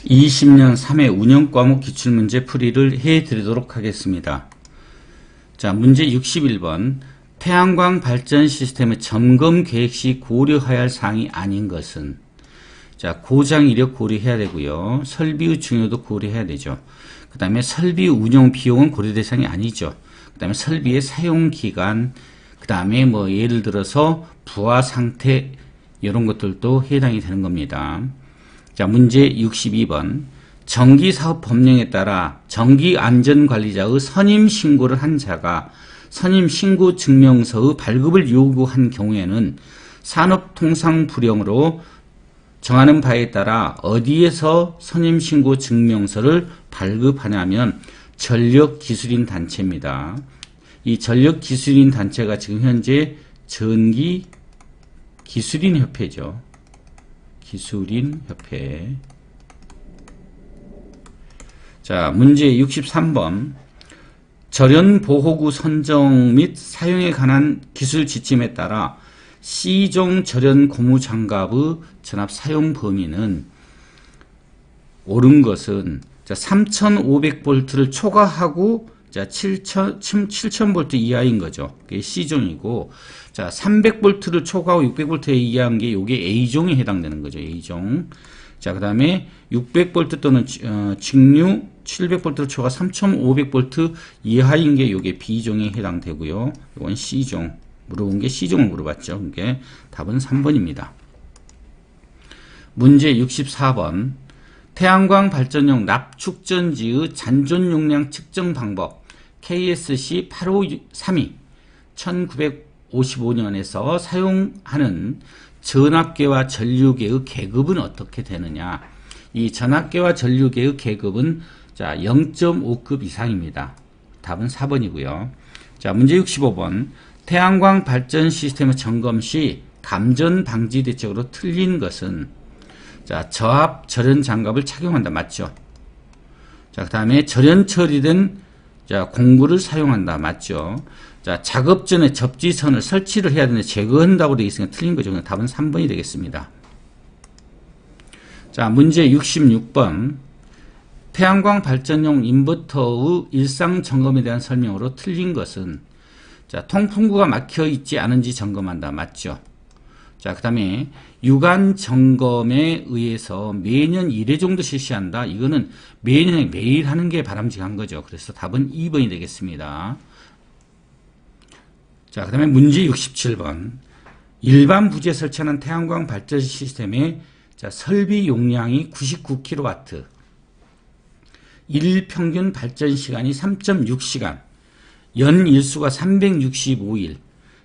20년 3회 운영과목 기출문제 풀이를 해드리도록 하겠습니다. 자, 문제 61번. 태양광 발전 시스템의 점검 계획 시 고려해야 할 사항이 아닌 것은? 자, 고장 이력 고려해야 되고요. 설비의 중요도 고려해야 되죠. 그 다음에 설비 운영 비용은 고려 대상이 아니죠. 그 다음에 설비의 사용 기간, 그 다음에 뭐 예를 들어서 부하 상태 이런 것들도 해당이 되는 겁니다. 자, 문제 62번. 전기사업법령에 따라 전기안전관리자의 선임신고를 한 자가 선임신고 증명서의 발급을 요구한 경우에는 산업통상부령으로 정하는 바에 따라 어디에서 선임신고 증명서를 발급하냐면 전력기술인 단체입니다. 이 전력기술인 단체가 지금 현재 전기기술인협회죠. 기술인협회. 자, 문제 63번. 절연보호구 선정 및 사용에 관한 기술 지침에 따라 C종 절연 고무장갑의 전압 사용 범위는 옳은 것은 3500V를 초과하고 7000V 이하인 거죠. 그게 C종이고, 자, 300V를 초과하고 600V 이하인 게 요게 A종에 해당되는 거죠. A종. 자, 그 다음에 600V 또는 직류 700V를 초과 3500V 이하인 게 요게 B종에 해당되고요. 이건 C종. 물어본 게 C종을 물어봤죠. 그게 답은 3번입니다. 문제 64번. 태양광 발전용 납축전지의 잔존 용량 측정 방법 KSC 8532 1955년에서 사용하는 전압계와 전류계의 계급은 어떻게 되느냐? 이 전압계와 전류계의 계급은 자 0.5급 이상입니다. 답은 4번이고요. 자, 문제 65번. 태양광 발전 시스템의 점검 시 감전 방지 대책으로 틀린 것은? 자, 저압 절연 장갑을 착용한다. 맞죠? 자, 그 다음에 절연 처리된 공구를 사용한다. 맞죠? 자, 작업 전에 접지선을 설치를 해야 되는데 제거한다고 되어 있으니까 틀린 거죠. 답은 3번이 되겠습니다. 자, 문제 66번. 태양광 발전용 인버터의 일상 점검에 대한 설명으로 틀린 것은? 자, 통풍구가 막혀 있지 않은지 점검한다. 맞죠? 자, 그 다음에 유관 점검에 의해서 매년 1회 정도 실시한다. 이거는 매년에 매일 하는 게 바람직한 거죠. 그래서 답은 2번이 되겠습니다. 자, 그 다음에 문제 67번. 일반 부지에 설치하는 태양광 발전 시스템의 설비 용량이 99kW, 일 평균 발전 시간이 3.6시간, 연 일수가 365일,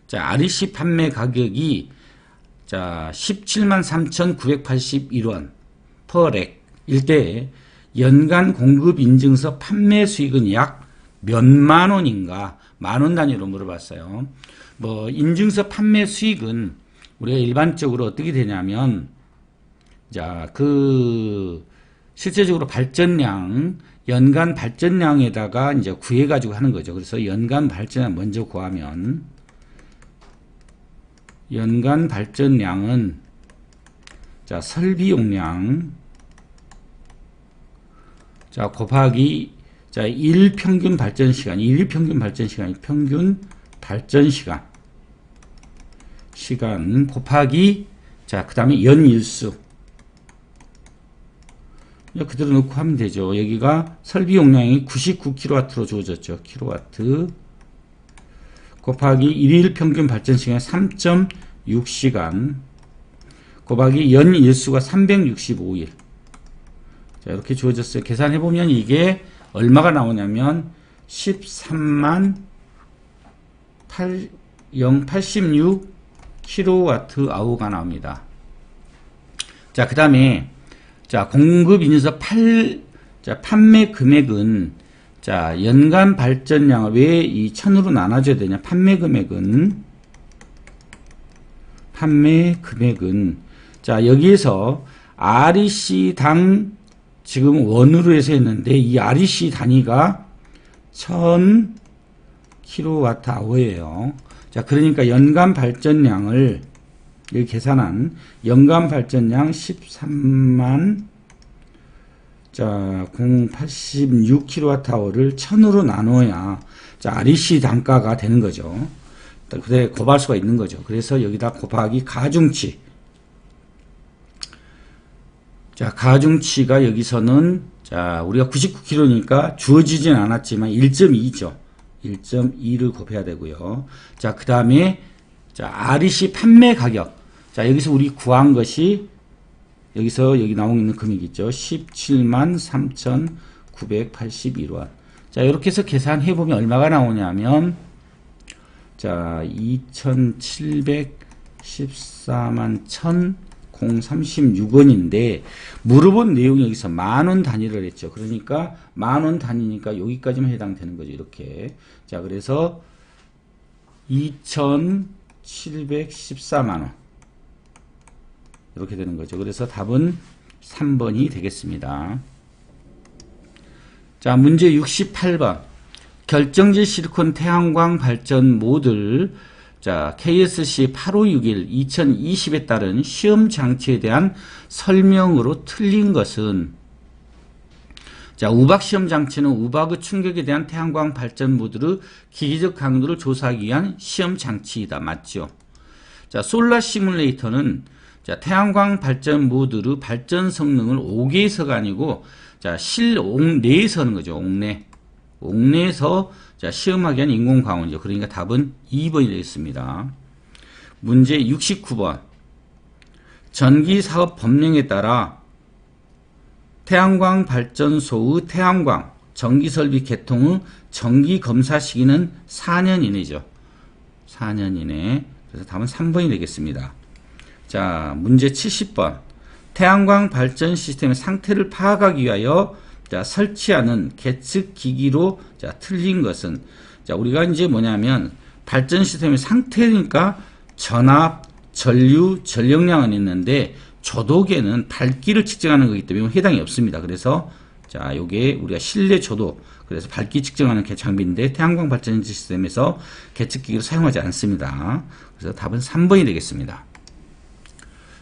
자, REC 판매 가격이 173,981원 퍼렉 일 때 연간 공급 인증서 판매 수익은 약 몇만 원인가? 만원 단위로 물어봤어요. 뭐 인증서 판매 수익은 우리가 일반적으로 어떻게 되냐면, 자, 실제적으로 발전량, 연간 발전량에다가 이제 구해가지고 하는 거죠. 그래서 연간 발전량 먼저 구하면, 연간 발전량은, 자, 설비 용량, 자, 곱하기, 자, 일 평균 발전 시간, 일 평균 발전 시간이 평균 발전 시간 곱하기, 자, 그 다음에 연 일수. 그대로 넣고 하면 되죠. 여기가 설비 용량이 99kW로 주어졌죠. 킬로와트. 곱하기 일일 평균 발전 시간 3.6시간 곱하기 연 일수가 365일. 자, 이렇게 주어졌어요. 계산해 보면 이게 얼마가 나오냐면 13만 086kWh가 나옵니다. 자, 그 다음에 자, 공급 인증서 판매 금액은, 자, 연간 발전량을 왜 이 1000으로 나눠줘야 되냐? 판매 금액은, 자, 여기에서 REC당 지금 원으로 해서 했는데, 이 REC 단위가 1000kWh예요. 자, 그러니까 연간 발전량을 여기 계산한 연간 발전량 13만 자, 086kWh를 1000으로 나눠야 자, REC 단가가 되는 거죠. 그래 곱할 수가 있는 거죠. 그래서 여기다 곱하기 가중치. 자, 가중치가 여기서는 자, 우리가 99kg니까 주어지진 않았지만 1.2죠. 1.2를 곱해야 되고요. 자, 그 다음에 자, REC 판매 가격. 자, 여기서 우리 구한 것이 여기서 여기 나오고 있는 금액 있죠. 17만 3,981원. 자, 이렇게 해서 계산해 보면 얼마가 나오냐면 자, 2,714만 1,036원인데 물어본 내용이 여기서 만원 단위를 했죠. 그러니까 만원 단위니까 여기까지만 해당되는 거죠. 이렇게. 자, 그래서 2,714만원 이렇게 되는 거죠. 그래서 답은 3번이 되겠습니다. 자, 문제 68번. 결정지 실리콘 태양광 발전 모듈 자, KSC 8561 2020에 따른 시험 장치에 대한 설명으로 틀린 것은 자, 우박 시험 장치는 우박의 충격에 대한 태양광 발전 모듈의 기계적 강도를 조사하기 위한 시험 장치이다. 맞죠? 자, 솔라 시뮬레이터는 자, 태양광 발전 모듈의 발전 성능을 옥외에서가 아니고 자, 실옥내에서 하는 거죠. 옥내에서 자, 시험하기 위한 인공광원이죠. 그러니까 답은 2번이 되겠습니다. 문제 69번. 전기사업 법령에 따라 태양광 발전소의 태양광 전기설비 개통의 정기검사 시기는 4년 이내죠. 4년 이내. 그래서 답은 3번이 되겠습니다. 자, 문제 70번. 태양광 발전 시스템의 상태를 파악하기 위하여 자, 설치하는 계측 기기로 자, 틀린 것은 자, 우리가 이제 뭐냐면 발전 시스템의 상태니까 전압, 전류, 전력량은 있는데 조도계는 밝기를 측정하는 거기 때문에 해당이 없습니다. 그래서 자, 요게 우리가 실내 조도 그래서 밝기 측정하는 장비인데 태양광 발전 시스템에서 계측 기기를 사용하지 않습니다. 그래서 답은 3번이 되겠습니다.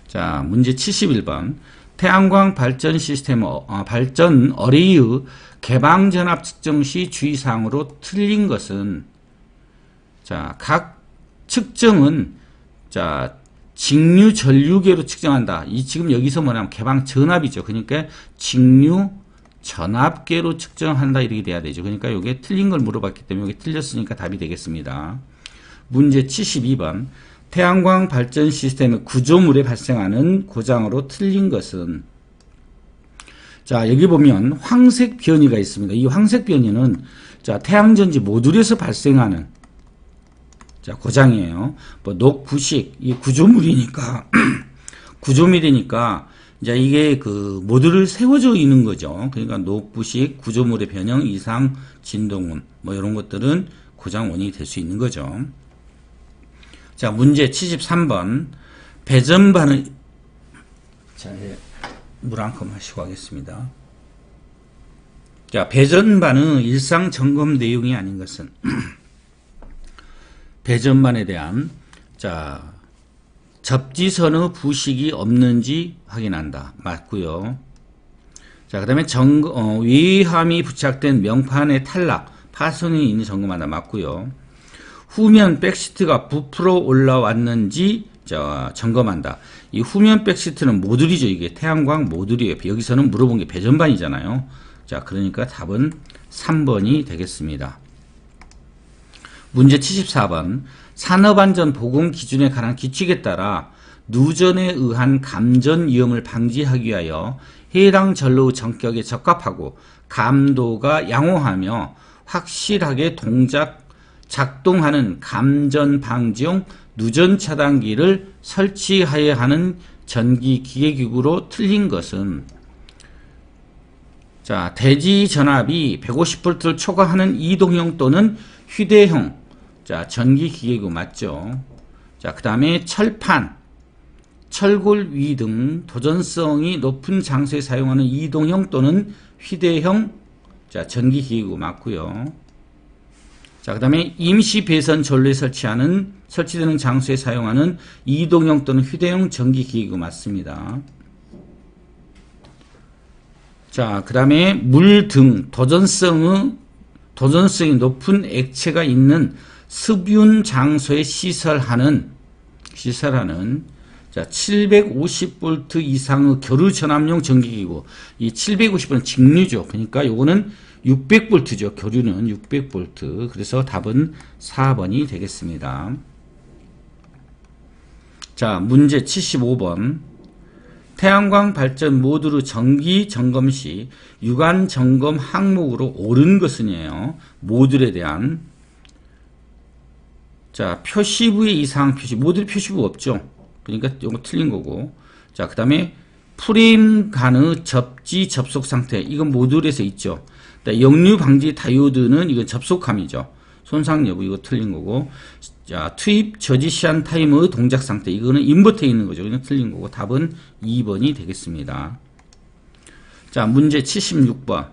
자, 문제 71번. 태양광 발전 시스템 발전 어레이의 개방 전압 측정 시 주의사항으로 틀린 것은 자, 각 측정은 자, 직류 전류계로 측정한다. 이 지금 여기서 뭐냐면 개방 전압이죠. 그러니까 직류 전압계로 측정한다 이렇게 돼야 되죠. 그러니까 이게 틀린 걸 물어봤기 때문에 이게 틀렸으니까 답이 되겠습니다. 문제 72번. 태양광 발전 시스템의 구조물에 발생하는 고장으로 틀린 것은 자, 여기 보면 황색 변이가 있습니다. 이 황색 변이는 자, 태양전지 모듈에서 발생하는 자, 고장이에요. 뭐 녹부식 이 구조물이니까 구조물이니까 이제 이게 그 모듈을 세워져 있는 거죠. 그러니까 녹부식 구조물의 변형 이상 진동음 뭐 이런 것들은 고장 원인이 될 수 있는 거죠. 자, 문제 73번. 배전반의 자, 물 한 컵 마시고 하겠습니다. 자, 배전반의 일상 점검 내용이 아닌 것은 배전반에 대한 자, 접지선의 부식이 없는지 확인한다. 맞고요. 자, 그다음에 외함이 부착된 명판의 탈락, 파손이 있는 점검한다. 맞고요. 후면 백시트가 부풀어 올라왔는지 점검한다. 이 후면 백시트는 모듈이죠. 이게 태양광 모듈이에요. 여기서는 물어본 게 배전반이잖아요. 자, 그러니까 답은 3번이 되겠습니다. 문제 74번. 산업안전 보건 기준에 관한 규칙에 따라 누전에 의한 감전 위험을 방지하기 위하여 해당 전로의 전격에 적합하고 감도가 양호하며 확실하게 작동하는 감전 방지용 누전 차단기를 설치하여야 하는 전기 기계기구로 틀린 것은 자, 대지 전압이 150V를 초과하는 이동형 또는 휴대형 자, 전기 기계기구 맞죠? 자, 그다음에 철판, 철골 위 등 도전성이 높은 장소에 사용하는 이동형 또는 휴대형 자, 전기 기계기구 맞고요. 자, 그 다음에 임시 배선 전로에 설치되는 장소에 사용하는 이동형 또는 휴대용 전기기기구 맞습니다. 자, 그 다음에 물 등 도전성이 높은 액체가 있는 습윤 장소에 시설하는 자, 750V 이상의 교류 전압용 전기기구. 이 750V는 직류죠. 그러니까 요거는 600V죠. 교류는 600V. 그래서 답은 4번이 되겠습니다. 자, 문제 75번. 태양광 발전 모듈의 정기 점검 시 유관 점검 항목으로 옳은 것은이에요. 모듈에 대한. 자, 표시부의 이상 표시. 모듈 표시부 없죠. 그러니까 이거 틀린 거고. 자, 그 다음에 프레임 간의 접지 접속 상태. 이건 모듈에서 있죠. 역류 방지 다이오드는 이건 접속함이죠. 손상 여부 이거 틀린 거고. 자, 투입 저지 시한 타이머의 동작 상태. 이거는 인버터에 있는 거죠. 이건 틀린 거고. 답은 2번이 되겠습니다. 자, 문제 76번.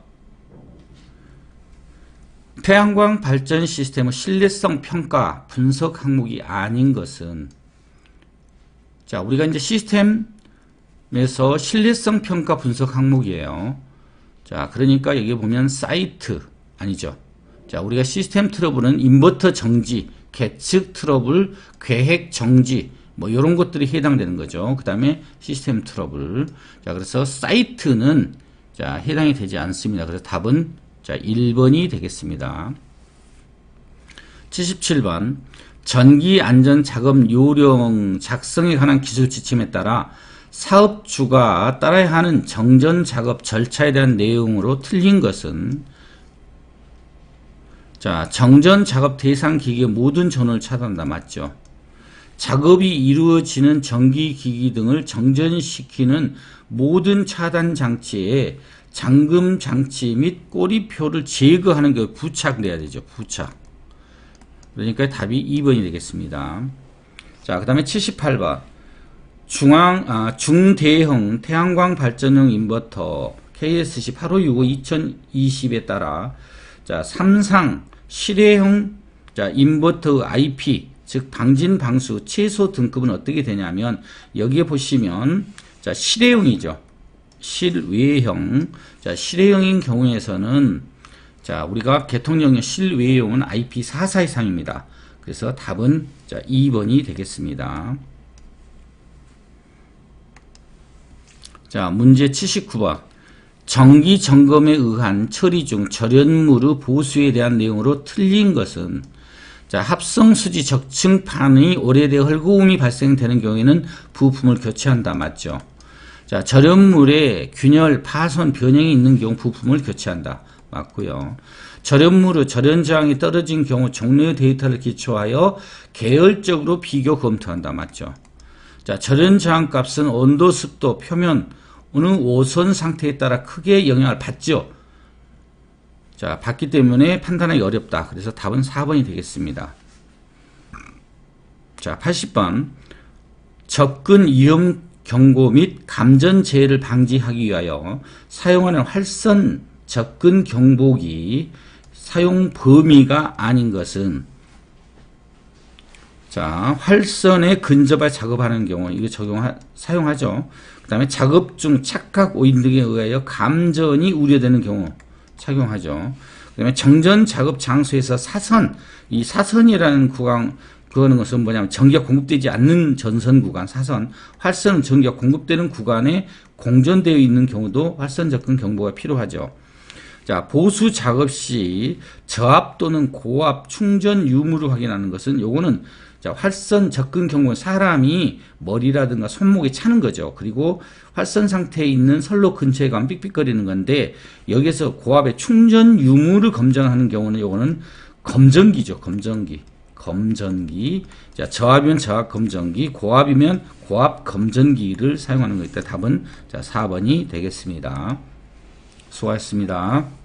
태양광 발전 시스템의 신뢰성 평가 분석 항목이 아닌 것은, 자, 우리가 이제 시스템에서 신뢰성 평가 분석 항목이에요. 자, 그러니까 여기 보면 사이트 아니죠. 자, 우리가 시스템 트러블은 인버터 정지, 계측 트러블, 계획 정지, 뭐 이런 것들이 해당되는 거죠. 그 다음에 시스템 트러블. 자, 그래서 사이트는 자, 해당이 되지 않습니다. 그래서 답은 자, 1번이 되겠습니다. 77번. 전기 안전 작업 요령 작성에 관한 기술 지침에 따라 사업주가 따라야 하는 정전 작업 절차에 대한 내용으로 틀린 것은, 자, 정전 작업 대상 기기의 모든 전원을 차단한다. 맞죠? 작업이 이루어지는 전기기기 등을 정전시키는 모든 차단 장치에 잠금 장치 및 꼬리표를 제거하는 게 부착돼야 되죠. 부착. 그러니까 답이 2번이 되겠습니다. 자, 그 다음에 78번. 중대형 태양광 발전용 인버터 KSC 8565-2020에 따라 자, 삼상 실외형 자, 인버터 IP 즉 방진 방수 최소 등급은 어떻게 되냐면 여기에 보시면 자, 실외형이죠. 실외형. 자, 실외형인 경우에서는 자, 우리가 개통용의 실외용은 IP44 이상입니다. 그래서 답은 자, 2번이 되겠습니다. 자, 문제 79번. 정기 점검에 의한 처리 중 절연물의 보수에 대한 내용으로 틀린 것은, 자, 합성수지 적층판이 오래되어 헐거움이 발생되는 경우에는 부품을 교체한다. 맞죠? 자, 절연물에 균열, 파손, 변형이 있는 경우 부품을 교체한다. 맞고요. 절연물의 절연 저항이 떨어진 경우 종류의 데이터를 기초하여 계열적으로 비교 검토한다. 맞죠? 자, 절연 저항 값은 온도, 습도, 표면의 오선 상태에 따라 크게 영향을 받죠. 자, 받기 때문에 판단하기 어렵다. 그래서 답은 4번이 되겠습니다. 자, 80번. 접근 위험 경고 및 감전 재해를 방지하기 위하여 사용하는 활선 접근 경보기 사용 범위가 아닌 것은, 자, 활선에 근접해 작업하는 경우 이거 사용하죠. 그 다음에 작업 중 착각 오인 등에 의하여 감전이 우려되는 경우 착용하죠. 그 다음에 정전 작업 장소에서 사선, 이 사선이라는 구간, 그거는 것은 뭐냐면 전기가 공급되지 않는 전선 구간, 사선, 활선은 전기가 공급되는 구간에 공전되어 있는 경우도 활선 접근 경보가 필요하죠. 자, 보수 작업 시 저압 또는 고압 충전 유무를 확인하는 것은 요거는 자, 활선 접근 경보는 사람이 머리라든가 손목에 차는 거죠. 그리고 활선 상태에 있는 선로 근처에 가면 삑삑거리는 건데 여기서 고압의 충전 유무를 검증하는 경우는 요거는 검전기죠. 검전기. 자, 저압이면 저압 검전기, 고압이면 고압 검전기를 사용하는 것이다. 답은 자, 4번이 되겠습니다. 수고하셨습니다.